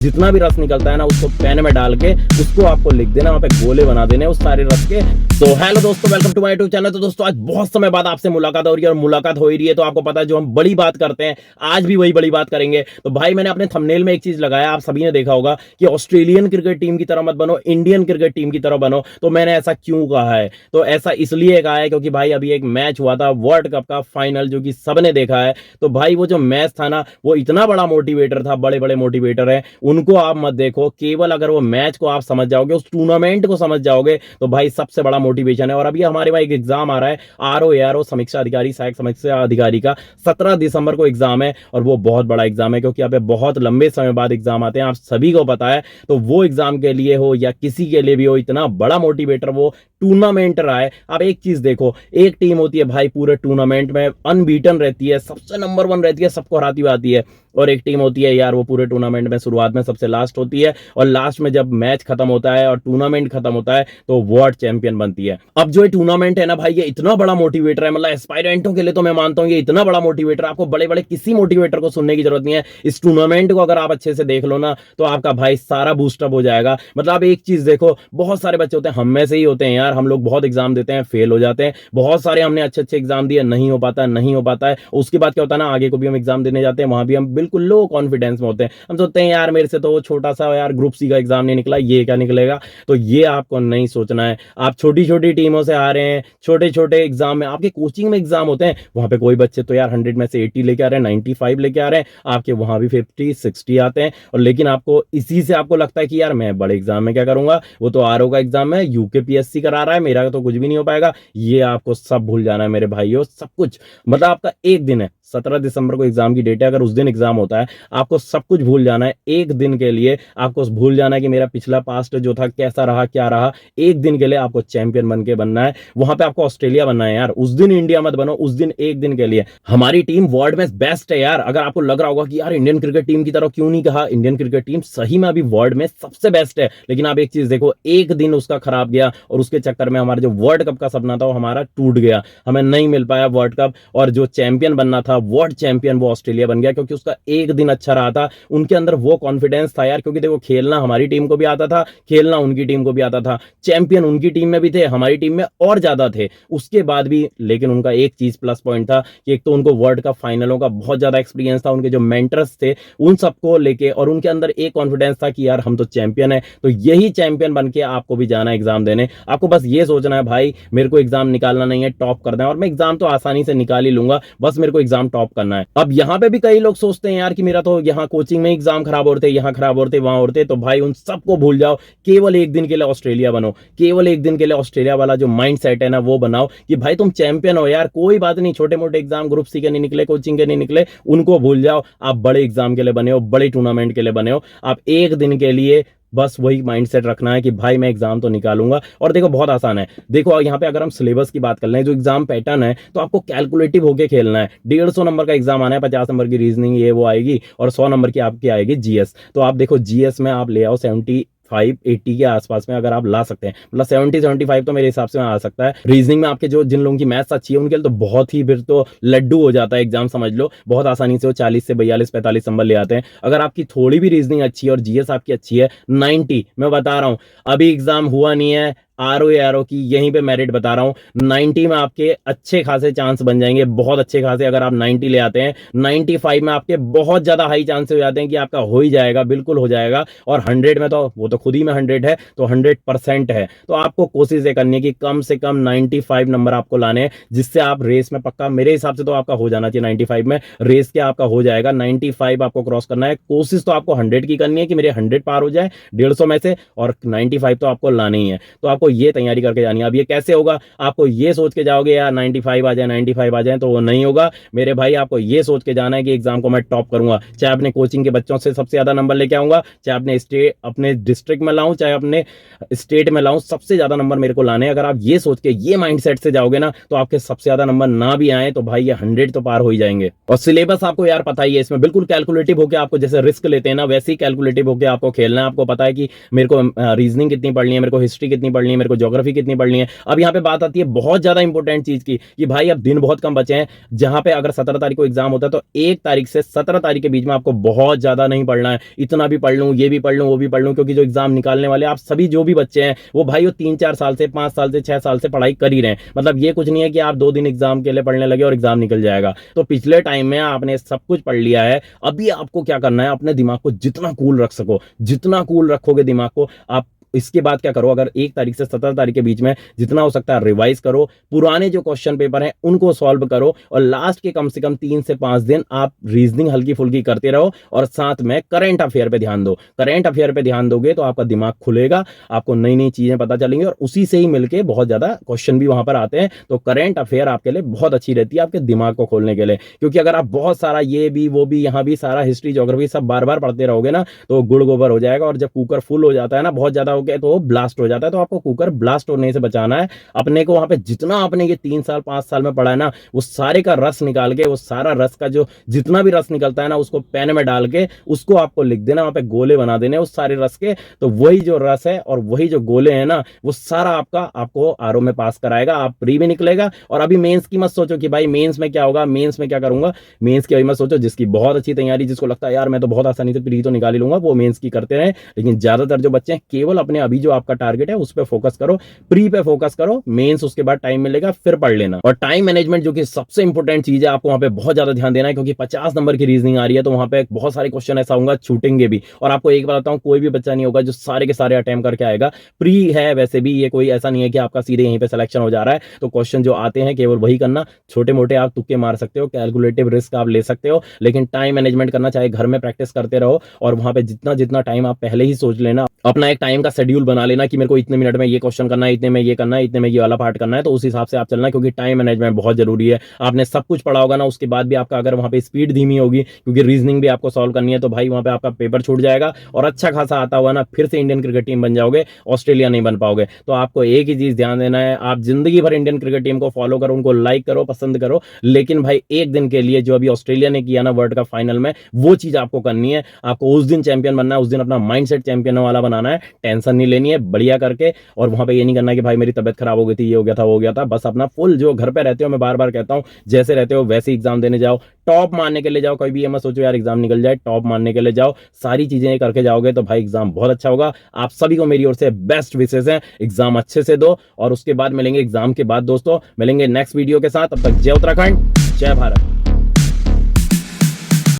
जितना भी रस निकलता है ना उसको पेन में डाल के उसको आपको लिख देना, वहां पे गोले बना देने उस सारे रस के। तो हेलो दोस्तों, welcome to my YouTube channel. तो दोस्तों आज बहुत समय बाद आपसे मुलाकात हो रही है और मुलाकात हो ही रही है तो आपको पता है जो हम बड़ी बात करते हैं आज भी वही बड़ी बात करेंगे। तो भाई मैंने अपने थंबनेल में एक चीज लगाया, आप सभी ने देखा होगा कि ऑस्ट्रेलियन क्रिकेट टीम की तरह मत बनो, इंडियन क्रिकेट टीम की तरह बनो। तो मैंने ऐसा क्यों कहा है? तो ऐसा इसलिए कहा है क्योंकि भाई अभी एक मैच हुआ था वर्ल्ड कप का फाइनल, जो कि सबने देखा है। तो भाई वो जो मैच था ना वो इतना बड़ा मोटिवेटर था, बड़े बड़े मोटिवेटर है उनको आप मत देखो, केवल अगर वो मैच को आप समझ जाओगे, उस टूर्नामेंट को समझ जाओगे तो भाई सबसे बड़ा मोटिवेशन है। और अभी हमारे वहां एक एग्जाम आ रहा है, आरओ समीक्षा अधिकारी, सहायक समीक्षा अधिकारी का 17 दिसंबर को एग्जाम है और वो बहुत बड़ा एग्जाम है क्योंकि अब बहुत लंबे समय बाद एग्जाम आते हैं, आप सभी को पता है। तो वो एग्जाम के लिए हो या किसी के लिए भी हो, इतना बड़ा मोटिवेटर वो टूर्नामेंट रहा है। अब एक चीज देखो, एक टीम होती है भाई पूरे टूर्नामेंट में अनबीटन रहती है, सबसे नंबर 1 रहती है, सबको हराती हुई आती है। और एक टीम होती है यार वो पूरे टूर्नामेंट में शुरुआत में सबसे लास्ट होती है और लास्ट में जब मैच खत्म होता है और टूर्नामेंट खत्म होता है तो वर्ल्ड चैंपियन बनती है। अब जो ये टूर्नामेंट है ना भाई, ये इतना बड़ा मोटिवेटर है, मतलब एस्पायरेंटों के लिए तो मैं मानता हूं ये इतना बड़ा मोटिवेटर, आपको बड़े बड़े किसी मोटिवेटर को सुनने की जरूरत नहीं है। इस टूर्नामेंट को अगर आप अच्छे से देख लो ना तो आपका भाई सारा बूस्टअप हो जाएगा। मतलब आप एक चीज देखो, बहुत सारे बच्चे होते हैं, हम में से ही होते हैं यार, हम लोग बहुत एग्जाम देते हैं, फेल हो जाते हैं। बहुत सारे हमने अच्छे अच्छे एग्जाम दिए, नहीं हो पाता नहीं हो पाता है। उसके बाद क्या होता है ना, आगे को भी हम एग्जाम देने जाते हैं, वहां भी हम बिल्कुल लो कॉन्फिडेंस में होते हैं। हम सोचते हैं यार मेरे से तो वो छोटा सा यार ग्रुप सी का एग्जाम नहीं निकला, ये क्या निकलेगा। तो ये आपको नहीं सोचना है। आप छोटी छोटी टीमों से आ रहे हैं, छोटे छोटे एग्जाम में, आपके कोचिंग में एग्जाम होते हैं, वहां पे कोई बच्चे तो यार 100 में से 80 लेके आ रहे हैं, 95 लेके आ रहे हैं, आपके वहां भी 50-60 आते हैं। और लेकिन आपको इसी से आपको लगता है कि यार मैं बड़े एग्जाम में क्या करूंगा, वो तो आरओ का एग्जाम है, यूकेपीएससी करा रहा है, मेरा तो कुछ भी नहीं हो पाएगा। ये आपको सब भूल जाना है मेरे भाइयों, सब कुछ। मतलब आपका एक दिन है, 17 दिसंबर को एग्जाम की डेट है, अगर उस दिन एग्जाम होता है आपको सब कुछ भूल जाना है। एक दिन के लिए आपको भूल जाना है कि मेरा पिछला पास्ट जो था कैसा रहा क्या रहा। एक दिन के लिए आपको चैंपियन बन के बनना है, वहां पे आपको ऑस्ट्रेलिया बनना है यार। उस दिन इंडिया मत बनो, उस दिन एक दिन के लिए। हमारी टीम वर्ल्ड में बेस्ट है यार। अगर आपको लग रहा होगा कि यार इंडियन क्रिकेट टीम की तरह क्यों नहीं कहा, इंडियन क्रिकेट टीम सही में अभी वर्ल्ड में सबसे बेस्ट है। लेकिन आप एक चीज देखो, एक दिन उसका खराब गया और उसके चक्कर में हमारा जो वर्ल्ड कप का सपना था वो हमारा टूट गया, हमें नहीं मिल पाया वर्ल्ड कप। और जो चैंपियन बनना था, वर्ल्ड चैंपियन, वो ऑस्ट्रेलिया बन गया क्योंकि उसका एक दिन अच्छा रहा था। उनके अंदर वो कॉन्फिडेंस था यार, क्योंकि देखो खेलना हमारी टीम को भी आता था, खेलना उनकी टीम को भी आता था, चैंपियन उनकी टीम में भी थे, हमारी टीम में और ज्यादा थे उसके बाद भी। लेकिन उनका एक चीज प्लस पॉइंट था कि एक तो उनको वर्ल्ड कप फाइनलों का बहुत ज्यादा एक्सपीरियंस था, उनके जो मेंटर्स थे उन सबको लेके, और उनके अंदर एक कॉन्फिडेंस था कि यार हम तो चैंपियन है। तो यही चैंपियन बन के आपको भी जाना है एग्जाम देने। आपको बस ये सोचना है भाई मेरे को एग्जाम निकालना नहीं है, टॉप करना है। और मैं एग्जाम तो आसानी से निकाल ही लूंगा, बस मेरे को एग्जाम टॉप करना है। अब यहाँ पे भी कई लोग सोचते हैं यार कि मेरा तो यहाँ कोचिंग में एग्जाम खराब होते, यहाँ खराब होते, वहां होते। तो भाई उन सबको भूल जाओ, केवल एक दिन के लिए ऑस्ट्रेलिया बनो। केवल एक दिन के लिए ऑस्ट्रेलिया वाला जो माइंड सेट है ना वो बनाओ कि भाई तुम चैंपियन हो यार। कोई बात नहीं, छोटे मोटे एग्जाम ग्रुप सी के नहीं निकले, कोचिंग के नहीं निकले, उनको भूल जाओ। आप बड़े एग्जाम के लिए बने हो, बड़े टूर्नामेंट के लिए बने हो। आप एक दिन के लिए बस वही माइंडसेट रखना है कि भाई मैं एग्जाम तो निकालूंगा। और देखो बहुत आसान है, देखो यहाँ पे अगर हम सिलेबस की बात कर लें, जो एग्जाम पैटर्न है, तो आपको कैलकुलेटिव होके खेलना है। 150 नंबर का एग्जाम आना है, 50 नंबर की रीजनिंग ये वो आएगी और 100 नंबर की आपकी आएगी जीएस। तो आप देखो जीएस में आप ले आओ 75-80 के आसपास में अगर आप ला सकते हैं, मतलब 70-75 तो मेरे हिसाब से आ सकता है। रीजनिंग में आपके जो जिन लोगों की मैथ्स अच्छी है उनके लिए तो बहुत ही, फिर तो लड्डू हो जाता है एग्जाम, समझ लो बहुत आसानी से वो 40 से 42-45 नंबर ले आते हैं। अगर आपकी थोड़ी भी रीजनिंग अच्छी है और जीएस आपकी अच्छी है, 90, मैं बता रहा हूं, अभी एग्जाम हुआ नहीं है आरओ की, यहीं पे मेरिट बता रहा हूं, 90 में आपके अच्छे खासे चांस बन जाएंगे, बहुत अच्छे खासे। अगर आप 90 ले आते हैं, 95 में आपके बहुत ज्यादा हाई चांस हो जाते हैं कि आपका हो ही जाएगा, बिल्कुल हो जाएगा। और 100 में तो वो तो खुद ही में 100 है, तो 100% है। तो आपको कोशिश ये करनी है कि कम से कम 95 नंबर आपको लाने हैं, जिससे आप रेस में पक्का, मेरे हिसाब से तो आपका हो जाना चाहिए 95 में, रेस के आपका हो जाएगा। 95 आपको क्रॉस करना है। कोशिश तो आपको 100 की करनी है कि मेरे 100 पार हो जाए 150 में से, और 95 तो आपको लाने ही है। तो आपको ये तैयारी करके जानी है। अब ये कैसे होगा, आपको ये सोच के जाओगे यार 95 आ जाए 95 आ जाए, तो वो नहीं होगा मेरे भाई। आपको ये सोच के जाना है कि एग्जाम को मैं टॉप करूंगा, चाहे अपने कोचिंग के बच्चों से सबसे ज्यादा नंबर लेके आऊंगा, चाहे अपने स्टेट, अपने डिस्ट्रिक्ट में लाऊं, चाहे अपने स्टेट में लाऊं, सबसे ज्यादा नंबर मेरे को लाने हैं। अगर आप ये सोच के ये माइंडसेट से जाओगे ना, तो आपके सबसे ज्यादा नंबर ना भी आए तो भाई ये 100 तो पार हो ही जाएंगे। और सिलेबस आपको यार पता ही है, इसमें बिल्कुल कैलकुलेटिव होकर, आपको जैसे रिस्क लेते हैं ना वैसे ही कैलकुलेटिव होकर आपको खेलना है। आपको पता है कि मेरे को रीजनिंग कितनी पढ़नी है, मेरे को हिस्ट्री कितनी पढ़नी है, मेरे को ज्योग्राफी कितनी पढ़नी है। अब यहाँ पे बात आती है बहुत ज्यादा इंपॉर्टेंट चीज की कि भाई अब दिन बहुत कम बचे हैं। जहां पे अगर 17 तारीख को एग्जाम होता है तो 1 तारीख से 17 तारीख के बीच में आपको बहुत ज्यादा नहीं पढ़ना है। इतना भी पढ़ लूं, ये भी पढ़ लूं, वो भी पढ़ लूं, क्योंकि जो एग्जाम निकालने वाले आप सभी जो भी बच्चे हैं वो भाई वो 3-4 साल से, 5 साल से, 6 साल से पढ़ाई कर ही रहे हैं। मतलब ये कुछ नहीं है कि आप 2 दिन एग्जाम के लिए पढ़ने लगे और एग्जाम निकल जाएगा। तो पिछले टाइम में आपने सब कुछ पढ़ लिया है। अभी आपको क्या करना है, अपने दिमाग को जितना कूल रख सको, जितना कूल रखोगे दिमाग को, आप इसके बाद क्या करो, अगर 1 तारीख से 17 तारीख के बीच में जितना हो सकता है रिवाइज करो, पुराने जो क्वेश्चन पेपर हैं उनको सॉल्व करो, और लास्ट के कम से कम 3 से 5 दिन आप रीजनिंग हल्की फुल्की करते रहो, और साथ में करंट अफेयर पे ध्यान दो। करंट अफेयर पे ध्यान दोगे तो आपका दिमाग खुलेगा, आपको नई नई चीजें पता चलेंगी, और उसी से ही मिलके बहुत ज्यादा क्वेश्चन भी वहां पर आते हैं। तो करंट अफेयर आपके लिए बहुत अच्छी रहती है आपके दिमाग को खोलने के लिए, क्योंकि अगर आप बहुत सारा ये भी वो भी यहाँ भी सारा हिस्ट्री ज्योग्राफी सब बार बार पढ़ते रहोगे ना तो गुड़ गोबर हो जाएगा, और जब कुकर फुल हो जाता है ना, बहुत ज्यादा हो गया तो ब्लास्ट हो जाता है। तो आपको कुकर ब्लास्ट होने से बचाना है अपने को। वहां पे जितना आपने ये 3 साल 5 साल में पढ़ा है ना, वो सारे का रस निकाल के, वो सारा रस का जो जितना भी रस निकलता है ना, उसको पेन में डाल के उसको आपको लिख देना, वहां पे गोले बना देने उस सारे रस के। तो वही जो रस है और वही जो गोले हैं ना, वो सारा आपको आरओ में पास कराएगा, आप प्री में निकलेगा। और अभी मेंस की मत सोचो कि भाई मेंस में क्या होगा, मेंस में क्या करूंगा, मेंस की अभी मत सोचो। जिसकी बहुत अच्छी तैयारी, जिसको लगता है यार मैं तो बहुत आसानी से प्री तो निकाल ही लूंगा, वो मेंस की करते रहे। लेकिन ज्यादातर जो बच्चे हैं केवल अपने अभी जो आपका टारगेट है उस पर फोकस करो, प्री पे फोकस करो, मेंस उसके बाद टाइम मिलेगा फिर पढ़ लेना। और टाइम मैनेजमेंट जो कि सबसे इंपॉर्टेंट चीज है, आपको वहां पे बहुत ज्यादा ध्यान देना है, क्योंकि 50 नंबर की रीजनिंग आ रही है। तो वहां पे बहुत सारे क्वेश्चन ऐसा होगा छूटेंगे भी। और आपको एक बताता हूं, कोई भी बच्चा नहीं होगा जो सारे के सारे अटेम्प्ट करके आएगा। प्री है वैसे भी, ये कोई ऐसा नहीं है कि आपका सीधे यहीं पे सिलेक्शन हो जा रहा है। तो क्वेश्चन जो आते हैं केवल वही करना, छोटे मोटे आप तुक्के मार सकते हो, कैलकुलेटिव रिस्क आप ले सकते हो, लेकिन टाइम मैनेजमेंट करना, चाहे घर में प्रैक्टिस करते रहो। और वहां पे जितना जितना टाइम आप पहले ही सोच लेना, अपना एक टाइम का शेड्यूल बना लेना कि मेरे को इतने मिनट में ये क्वेश्चन करना है, इतने में ये करना है, इतने में ये वाला पार्ट करना है। तो उस हिसाब से आप चलना, क्योंकि टाइम मैनेजमेंट बहुत जरूरी है। आपने सब कुछ पढ़ा होगा ना, उसके बाद भी आपका अगर वहां पे स्पीड धीमी होगी, क्योंकि रीजनिंग भी आपको सॉल्व करनी है, तो भाई वहां पे आपका पेपर छूट जाएगा। और अच्छा खासा आता हुआ ना, फिर से इंडियन क्रिकेट टीम बन जाओगे, ऑस्ट्रेलिया नहीं बन पाओगे। तो आपको एक ही चीज ध्यान देना है, आप जिंदगी भर इंडियन क्रिकेट टीम को फॉलो करो, उनको लाइक करो, पसंद करो, लेकिन भाई एक दिन के लिए जो अभी ऑस्ट्रेलिया ने किया ना वर्ल्ड कप फाइनल में, वो चीज आपको करनी है। आपको उस दिन चैंपियन बनना है, उस दिन अपना माइंडसेट चैंपियन वाला बनाना है, टेंशन नहीं लेनी है, बढ़िया करके। और वहां पे ये नहीं करना कि भाई मेरी तबियत खराब हो गई थी, ये हो गया था, वो हो गया था। बस अपना फुल जो घर पे रहते हो, मैं बार बार कहता हूं, जैसे रहते हो वैसे एग्जाम देने जाओ, टॉप मारने के लिए जाओ। कभी भी ये मत सोचो यार एग्जाम निकल जाए, टॉप मारने के लिए जाओ। सारी चीजें करके जाओगे तो भाई एग्जाम बहुत अच्छा होगा। आप सभी को मेरी ओर से बेस्ट विशेष है, एग्जाम अच्छे से दो। और उसके बाद मिलेंगे एग्जाम के बाद दोस्तों, मिलेंगे नेक्स्ट वीडियो के साथ। तब तक जय उत्तराखंड, जय भारत।